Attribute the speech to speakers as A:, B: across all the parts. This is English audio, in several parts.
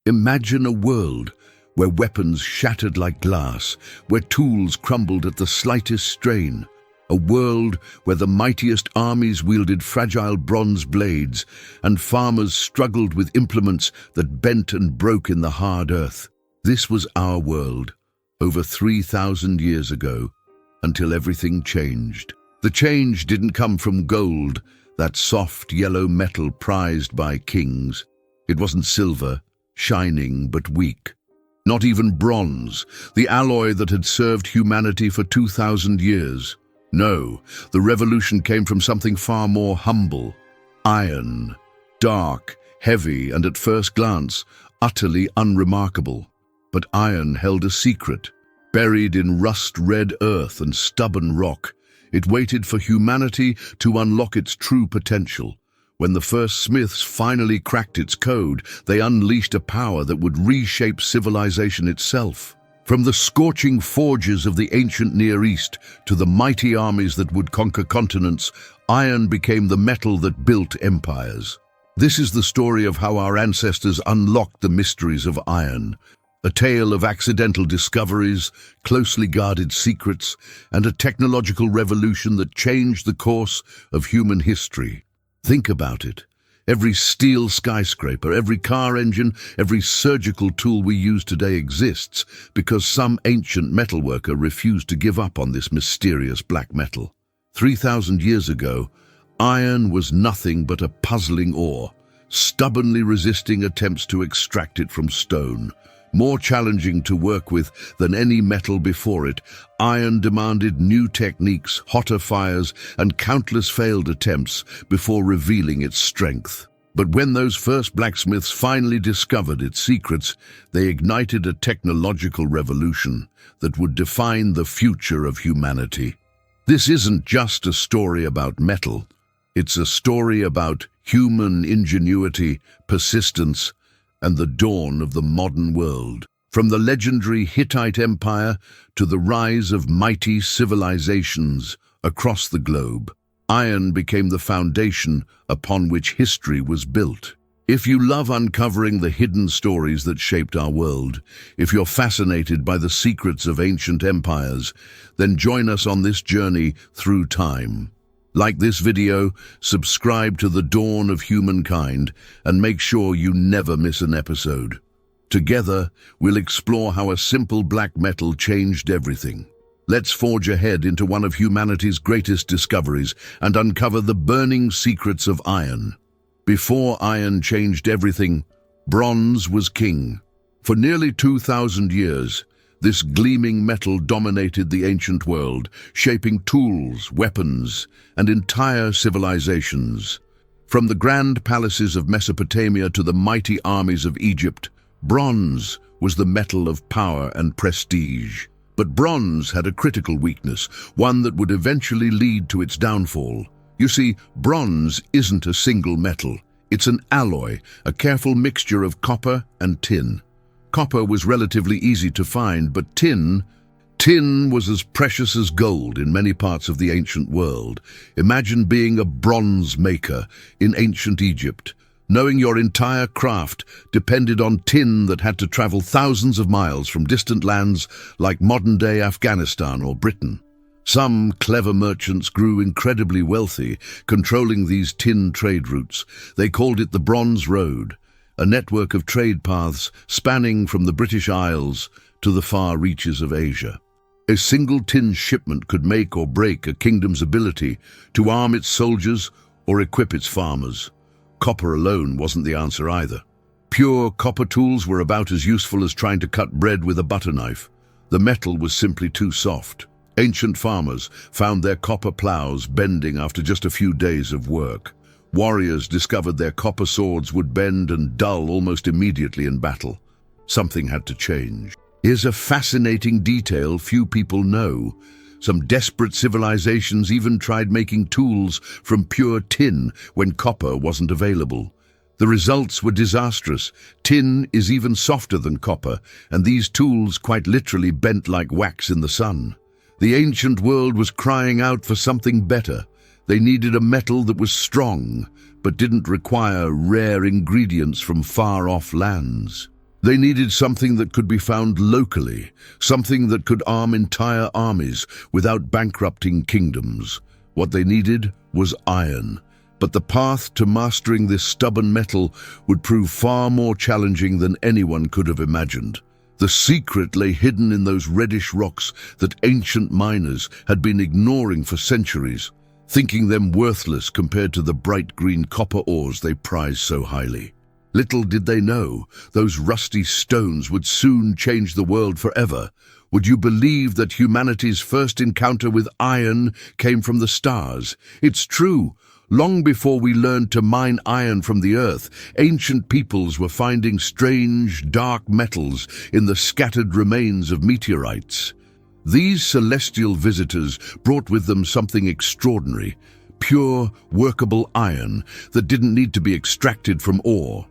A: Imagine a world where weapons shattered like glass, where tools crumbled at the slightest strain. A world where the mightiest armies wielded fragile bronze blades and farmers struggled with implements that bent and broke in the hard earth. This was our world, over 3,000 years ago, until everything changed. The change didn't come from gold, that soft yellow metal prized by kings. It wasn't silver, shining but weak. Not even bronze, the alloy that had served humanity for 2,000 years. No, the revolution came from something far more humble. Iron. Dark, heavy, and at first glance, utterly unremarkable. But iron held a secret. Buried in rust-red earth and stubborn rock, it waited for humanity to unlock its true potential. When the first smiths finally cracked its code, they unleashed a power that would reshape civilization itself. From the scorching forges of the ancient Near East to the mighty armies that would conquer continents, iron became the metal that built empires. This is the story of how our ancestors unlocked the mysteries of iron. A tale of accidental discoveries, closely guarded secrets, and a technological revolution that changed the course of human history. Think about it. Every steel skyscraper, every car engine, every surgical tool we use today exists because some ancient metalworker refused to give up on this mysterious black metal. 3,000 years ago, iron was nothing but a puzzling ore, stubbornly resisting attempts to extract it from stone. More challenging to work with than any metal before it, iron demanded new techniques, hotter fires, and countless failed attempts before revealing its strength. But when those first blacksmiths finally discovered its secrets, they ignited a technological revolution that would define the future of humanity. This isn't just a story about metal. It's a story about human ingenuity, persistence, and the dawn of the modern world. From the legendary Hittite Empire to the rise of mighty civilizations across the globe, iron became the foundation upon which history was built. If you love uncovering the hidden stories that shaped our world, if you're fascinated by the secrets of ancient empires, then join us on this journey through time. Like this video, subscribe to The Dawn of Humankind and make sure you never miss an episode. Together, we'll explore how a simple black metal changed everything. Let's forge ahead into one of humanity's greatest discoveries and uncover the burning secrets of iron. Before iron changed everything, bronze was king. For nearly 2,000 years, this gleaming metal dominated the ancient world, shaping tools, weapons, and entire civilizations. From the grand palaces of Mesopotamia to the mighty armies of Egypt, bronze was the metal of power and prestige. But bronze had a critical weakness, one that would eventually lead to its downfall. You see, bronze isn't a single metal. It's an alloy, a careful mixture of copper and tin. Copper was relatively easy to find, but tin was as precious as gold in many parts of the ancient world. Imagine being a bronze maker in ancient Egypt, knowing your entire craft depended on tin that had to travel thousands of miles from distant lands like modern-day Afghanistan or Britain. Some clever merchants grew incredibly wealthy, controlling these tin trade routes. They called it the Bronze Road, a network of trade paths spanning from the British Isles to the far reaches of Asia. A single tin shipment could make or break a kingdom's ability to arm its soldiers or equip its farmers. Copper alone wasn't the answer either. Pure copper tools were about as useful as trying to cut bread with a butter knife. The metal was simply too soft. Ancient farmers found their copper plows bending after just a few days of work. Warriors discovered their copper swords would bend and dull almost immediately in battle. Something had to change. Here's a fascinating detail few people know. Some desperate civilizations even tried making tools from pure tin when copper wasn't available. The results were disastrous. Tin is even softer than copper, and these tools quite literally bent like wax in the sun. The ancient world was crying out for something better. They needed a metal that was strong, but didn't require rare ingredients from far-off lands. They needed something that could be found locally, something that could arm entire armies without bankrupting kingdoms. What they needed was iron. But the path to mastering this stubborn metal would prove far more challenging than anyone could have imagined. The secret lay hidden in those reddish rocks that ancient miners had been ignoring for centuries, thinking them worthless compared to the bright green copper ores they prized so highly. Little did they know, those rusty stones would soon change the world forever. Would you believe that humanity's first encounter with iron came from the stars? It's true. Long before we learned to mine iron from the earth, ancient peoples were finding strange, dark metals in the scattered remains of meteorites. These celestial visitors brought with them something extraordinary, pure, workable iron that didn't need to be extracted from ore.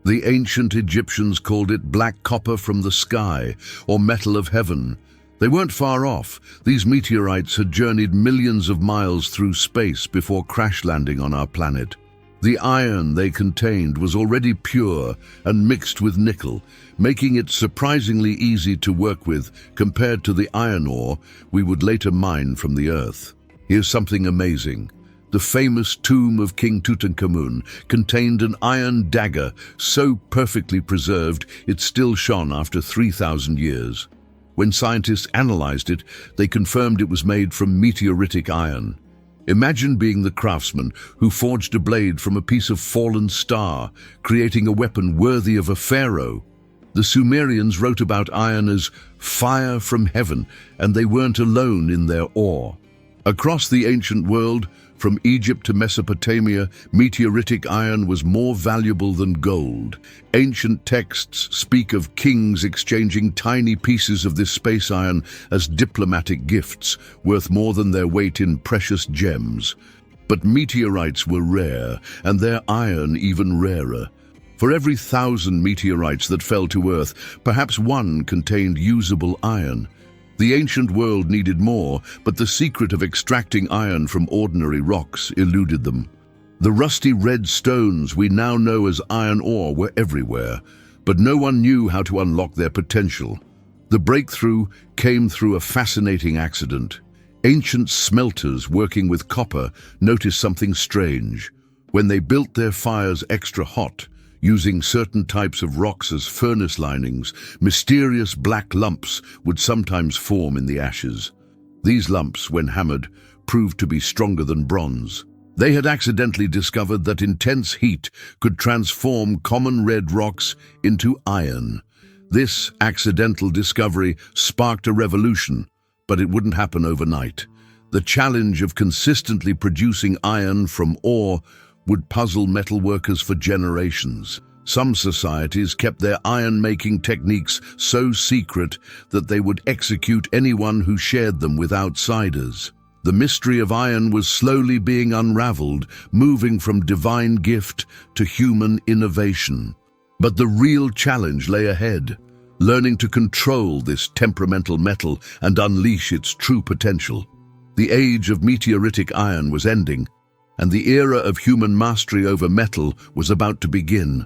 A: The ancient Egyptians called it black copper from the sky, or metal of heaven. They weren't far off. These meteorites had journeyed millions of miles through space before crash landing on our planet. The iron they contained was already pure and mixed with nickel, making it surprisingly easy to work with compared to the iron ore we would later mine from the earth. Here's something amazing. The famous tomb of King Tutankhamun contained an iron dagger so perfectly preserved it still shone after 3,000 years. When scientists analyzed it, they confirmed it was made from meteoritic iron. Imagine being the craftsman who forged a blade from a piece of fallen star, creating a weapon worthy of a pharaoh. The Sumerians wrote about iron as fire from heaven, and they weren't alone in their awe. Across the ancient world, from Egypt to Mesopotamia, meteoritic iron was more valuable than gold. Ancient texts speak of kings exchanging tiny pieces of this space iron as diplomatic gifts, worth more than their weight in precious gems. But meteorites were rare, and their iron even rarer. For every 1,000 meteorites that fell to Earth, perhaps one contained usable iron. The ancient world needed more, but the secret of extracting iron from ordinary rocks eluded them. The rusty red stones we now know as iron ore were everywhere, but no one knew how to unlock their potential. The breakthrough came through a fascinating accident. Ancient smelters working with copper noticed something strange. When they built their fires extra hot, using certain types of rocks as furnace linings, mysterious black lumps would sometimes form in the ashes. These lumps, when hammered, proved to be stronger than bronze. They had accidentally discovered that intense heat could transform common red rocks into iron. This accidental discovery sparked a revolution, but it wouldn't happen overnight. The challenge of consistently producing iron from ore would puzzle metalworkers for generations. Some societies kept their iron-making techniques so secret that they would execute anyone who shared them with outsiders. The mystery of iron was slowly being unraveled, moving from divine gift to human innovation. But the real challenge lay ahead, learning to control this temperamental metal and unleash its true potential. The age of meteoritic iron was ending, and the era of human mastery over metal was about to begin.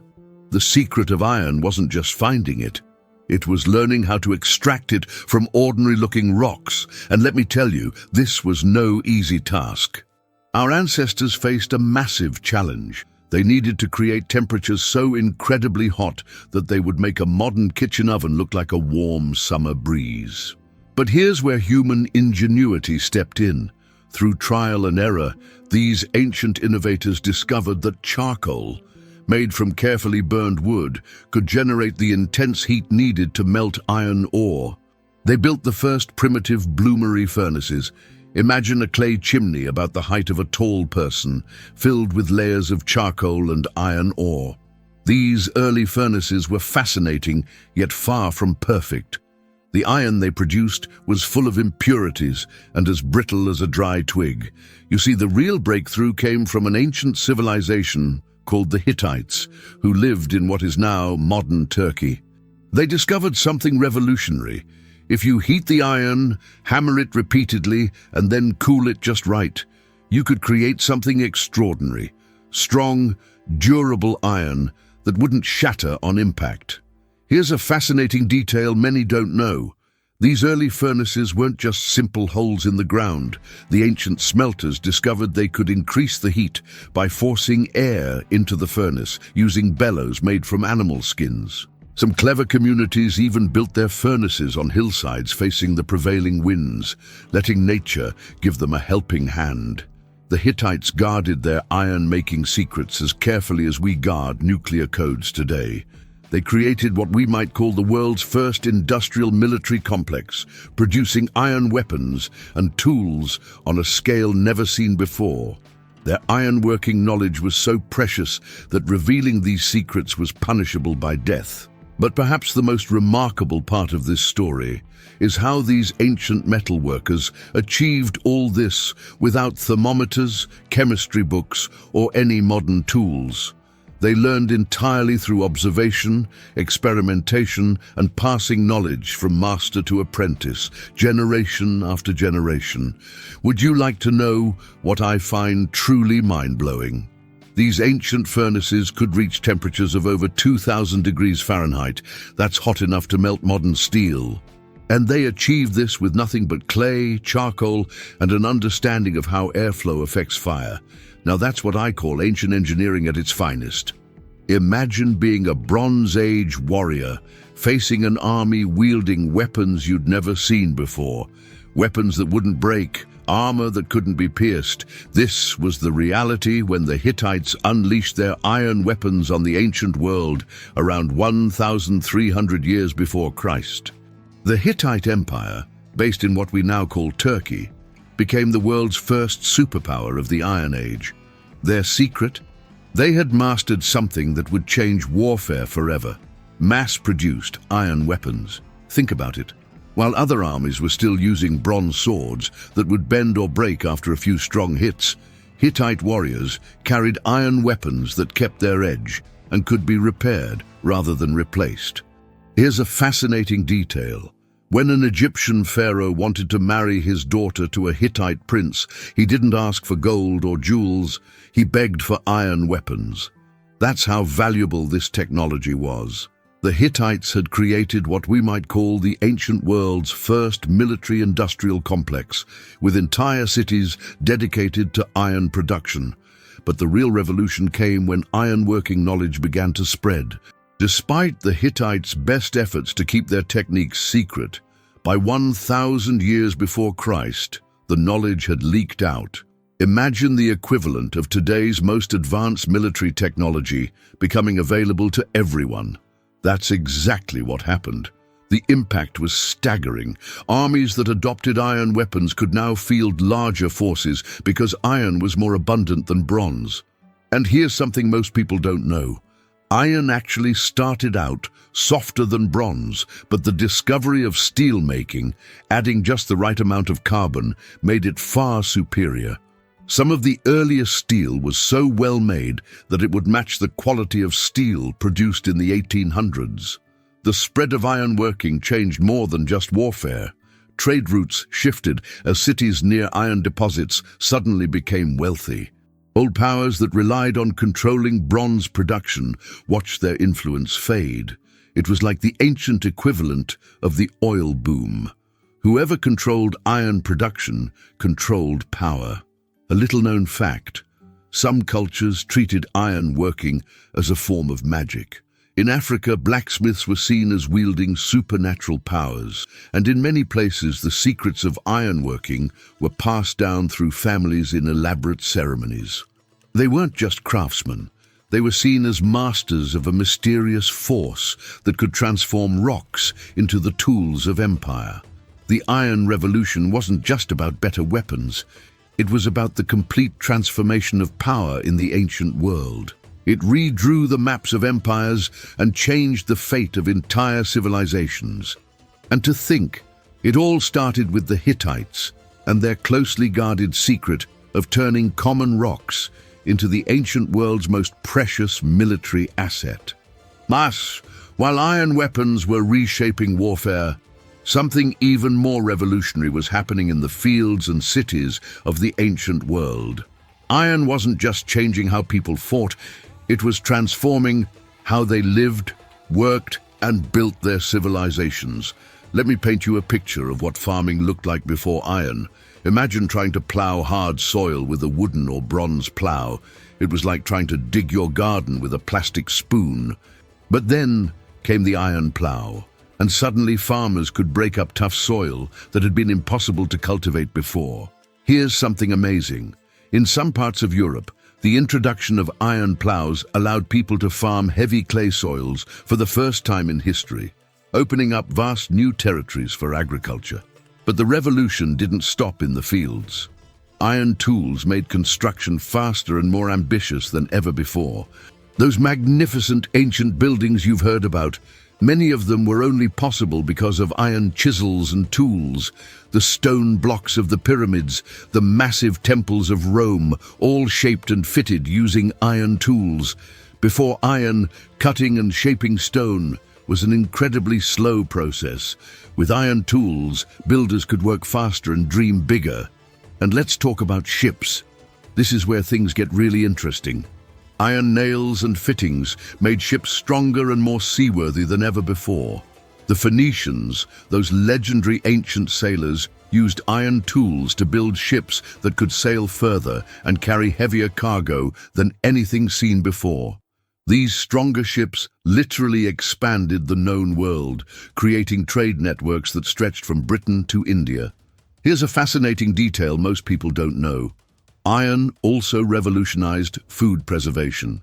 A: The secret of iron wasn't just finding it. It was learning how to extract it from ordinary-looking rocks, and let me tell you, this was no easy task. Our ancestors faced a massive challenge. They needed to create temperatures so incredibly hot that they would make a modern kitchen oven look like a warm summer breeze. But here's where human ingenuity stepped in. Through trial and error, these ancient innovators discovered that charcoal, made from carefully burned wood, could generate the intense heat needed to melt iron ore. They built the first primitive bloomery furnaces. Imagine a clay chimney about the height of a tall person, filled with layers of charcoal and iron ore. These early furnaces were fascinating, yet far from perfect. The iron they produced was full of impurities and as brittle as a dry twig. You see, the real breakthrough came from an ancient civilization called the Hittites, who lived in what is now modern Turkey. They discovered something revolutionary. If you heat the iron, hammer it repeatedly, and then cool it just right, you could create something extraordinary. Strong, durable iron that wouldn't shatter on impact. Here's a fascinating detail many don't know. These early furnaces weren't just simple holes in the ground. The ancient smelters discovered they could increase the heat by forcing air into the furnace, using bellows made from animal skins. Some clever communities even built their furnaces on hillsides facing the prevailing winds, letting nature give them a helping hand. The Hittites guarded their iron-making secrets as carefully as we guard nuclear codes today. They created what we might call the world's first industrial military complex, producing iron weapons and tools on a scale never seen before. Their ironworking knowledge was so precious that revealing these secrets was punishable by death. But perhaps the most remarkable part of this story is how these ancient metal workers achieved all this without thermometers, chemistry books, or any modern tools. They learned entirely through observation, experimentation, and passing knowledge from master to apprentice, generation after generation. Would you like to know what I find truly mind-blowing? These ancient furnaces could reach temperatures of over 2,000 degrees Fahrenheit. That's hot enough to melt modern steel. And they achieved this with nothing but clay, charcoal, and an understanding of how airflow affects fire. Now that's what I call ancient engineering at its finest. Imagine being a Bronze Age warrior, facing an army wielding weapons you'd never seen before. Weapons that wouldn't break, armor that couldn't be pierced. This was the reality when the Hittites unleashed their iron weapons on the ancient world around 1,300 years before Christ. The Hittite Empire, based in what we now call Turkey, became the world's first superpower of the Iron Age. Their secret? They had mastered something that would change warfare forever: mass-produced iron weapons. Think about it. While other armies were still using bronze swords that would bend or break after a few strong hits, Hittite warriors carried iron weapons that kept their edge and could be repaired rather than replaced. Here's a fascinating detail. When an Egyptian pharaoh wanted to marry his daughter to a Hittite prince, he didn't ask for gold or jewels, he begged for iron weapons. That's how valuable this technology was. The Hittites had created what we might call the ancient world's first military-industrial complex, with entire cities dedicated to iron production. But the real revolution came when ironworking knowledge began to spread. Despite the Hittites' best efforts to keep their techniques secret, by 1,000 years before Christ, the knowledge had leaked out. Imagine the equivalent of today's most advanced military technology becoming available to everyone. That's exactly what happened. The impact was staggering. Armies that adopted iron weapons could now field larger forces because iron was more abundant than bronze. And here's something most people don't know. Iron actually started out softer than bronze, but the discovery of steel making, adding just the right amount of carbon, made it far superior. Some of the earliest steel was so well made that it would match the quality of steel produced in the 1800s. The spread of ironworking changed more than just warfare. Trade routes shifted as cities near iron deposits suddenly became wealthy. Old powers that relied on controlling bronze production watched their influence fade. It was like the ancient equivalent of the oil boom. Whoever controlled iron production controlled power. A little-known fact: some cultures treated iron working as a form of magic. In Africa, blacksmiths were seen as wielding supernatural powers, and in many places the secrets of ironworking were passed down through families in elaborate ceremonies. They weren't just craftsmen. They were seen as masters of a mysterious force that could transform rocks into the tools of empire. The Iron Revolution wasn't just about better weapons. It was about the complete transformation of power in the ancient world. It redrew the maps of empires and changed the fate of entire civilizations. And to think, it all started with the Hittites and their closely guarded secret of turning common rocks into the ancient world's most precious military asset. Mas, while iron weapons were reshaping warfare, something even more revolutionary was happening in the fields and cities of the ancient world. Iron wasn't just changing how people fought, it was transforming how they lived, worked, and built their civilizations. Let me paint you a picture of what farming looked like before iron. Imagine trying to plow hard soil with a wooden or bronze plow. It was like trying to dig your garden with a plastic spoon. But then came the iron plow, and suddenly farmers could break up tough soil that had been impossible to cultivate before. Here's something amazing. In some parts of Europe, the introduction of iron plows allowed people to farm heavy clay soils for the first time in history, opening up vast new territories for agriculture. But the revolution didn't stop in the fields. Iron tools made construction faster and more ambitious than ever before. Those magnificent ancient buildings you've heard about, many of them were only possible because of iron chisels and tools. The stone blocks of the pyramids, the massive temples of Rome, all shaped and fitted using iron tools. Before iron, cutting and shaping stone was an incredibly slow process. With iron tools, builders could work faster and dream bigger. And let's talk about ships. This is where things get really interesting. Iron nails and fittings made ships stronger and more seaworthy than ever before. The Phoenicians, those legendary ancient sailors, used iron tools to build ships that could sail further and carry heavier cargo than anything seen before. These stronger ships literally expanded the known world, creating trade networks that stretched from Britain to India. Here's a fascinating detail most people don't know. Iron also revolutionized food preservation.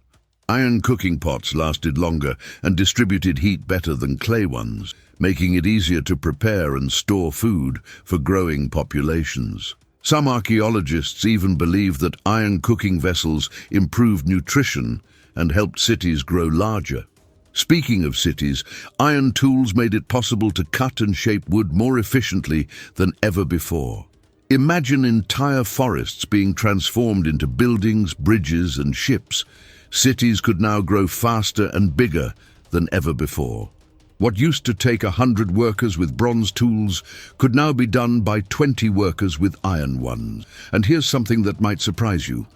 A: Iron cooking pots lasted longer and distributed heat better than clay ones, making it easier to prepare and store food for growing populations. Some archaeologists even believe that iron cooking vessels improved nutrition and helped cities grow larger. Speaking of cities, iron tools made it possible to cut and shape wood more efficiently than ever before. Imagine entire forests being transformed into buildings, bridges, and ships. Cities could now grow faster and bigger than ever before. What used to take 100 workers with bronze tools could now be done by 20 workers with iron ones. And here's something that might surprise you.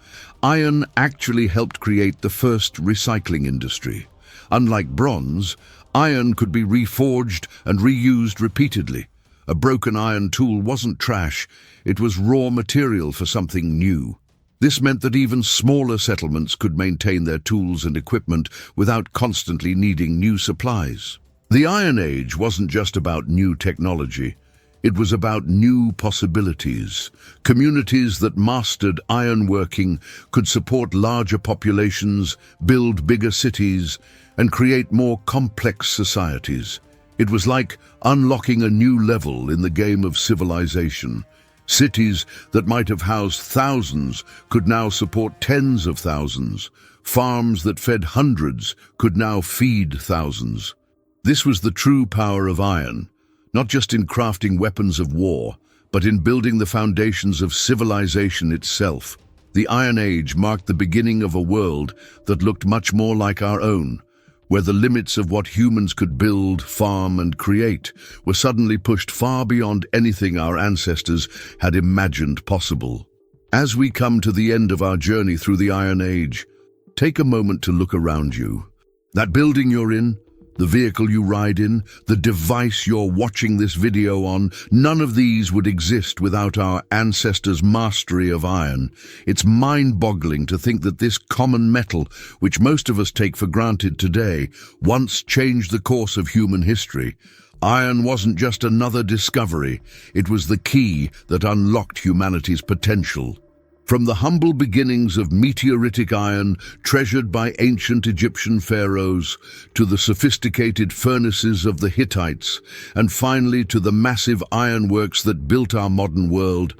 A: Iron actually helped create the first recycling industry. Unlike bronze, iron could be reforged and reused repeatedly. A broken iron tool wasn't trash, it was raw material for something new. This meant that even smaller settlements could maintain their tools and equipment without constantly needing new supplies. The Iron Age wasn't just about new technology. It was about new possibilities. Communities that mastered ironworking could support larger populations, build bigger cities, and create more complex societies. It was like unlocking a new level in the game of civilization. Cities that might have housed thousands could now support tens of thousands. Farms that fed hundreds could now feed thousands. This was the true power of iron, not just in crafting weapons of war, but in building the foundations of civilization itself. The Iron Age marked the beginning of a world that looked much more like our own, where the limits of what humans could build, farm, and create were suddenly pushed far beyond anything our ancestors had imagined possible. As we come to the end of our journey through the Iron Age, take a moment to look around you. That building you're in, the vehicle you ride in, the device you're watching this video on, none of these would exist without our ancestors' mastery of iron. It's mind-boggling to think that this common metal, which most of us take for granted today, once changed the course of human history. Iron wasn't just another discovery, it was the key that unlocked humanity's potential. From the humble beginnings of meteoritic iron treasured by ancient Egyptian pharaohs, to the sophisticated furnaces of the Hittites, and finally to the massive ironworks that built our modern world,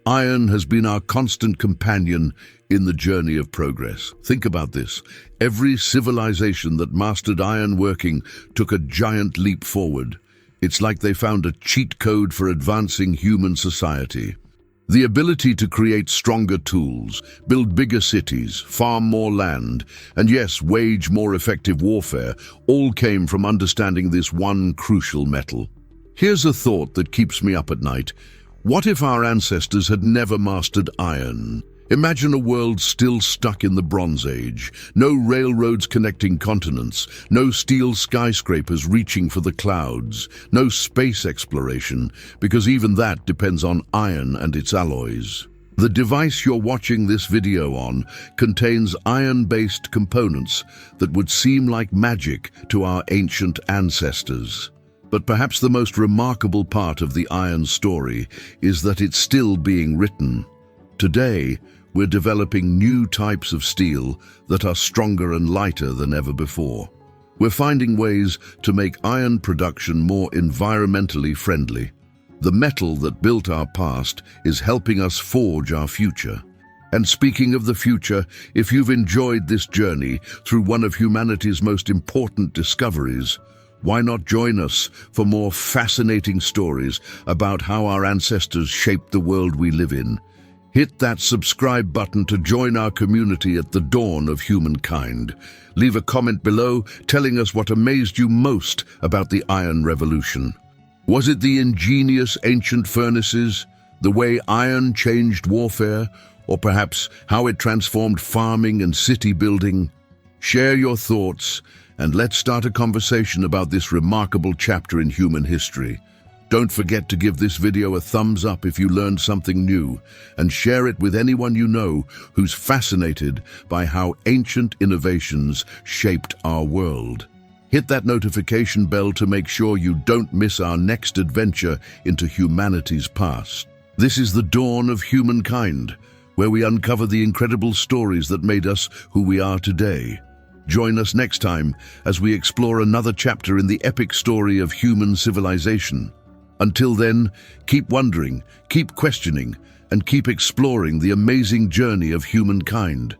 A: iron has been our constant companion in the journey of progress. Think about this. Every civilization that mastered ironworking took a giant leap forward. It's like they found a cheat code for advancing human society. The ability to create stronger tools, build bigger cities, farm more land, and yes, wage more effective warfare, all came from understanding this one crucial metal. Here's a thought that keeps me up at night. What if our ancestors had never mastered iron? Imagine a world still stuck in the Bronze Age. No railroads connecting continents, no steel skyscrapers reaching for the clouds, no space exploration, because even that depends on iron and its alloys. The device you're watching this video on contains iron-based components that would seem like magic to our ancient ancestors. But perhaps the most remarkable part of the iron story is that it's still being written. Today, we're developing new types of steel that are stronger and lighter than ever before. We're finding ways to make iron production more environmentally friendly. The metal that built our past is helping us forge our future. And speaking of the future, if you've enjoyed this journey through one of humanity's most important discoveries, why not join us for more fascinating stories about how our ancestors shaped the world we live in? Hit that subscribe button to join our community at the dawn of humankind. Leave a comment below telling us what amazed you most about the Iron Revolution. Was it the ingenious ancient furnaces, the way iron changed warfare, or perhaps how it transformed farming and city building? Share your thoughts, and let's start a conversation about this remarkable chapter in human history. Don't forget to give this video a thumbs up if you learned something new, and share it with anyone you know who's fascinated by how ancient innovations shaped our world. Hit that notification bell to make sure you don't miss our next adventure into humanity's past. This is the dawn of humankind, where we uncover the incredible stories that made us who we are today. Join us next time as we explore another chapter in the epic story of human civilization. Until then, keep wondering, keep questioning, and keep exploring the amazing journey of humankind.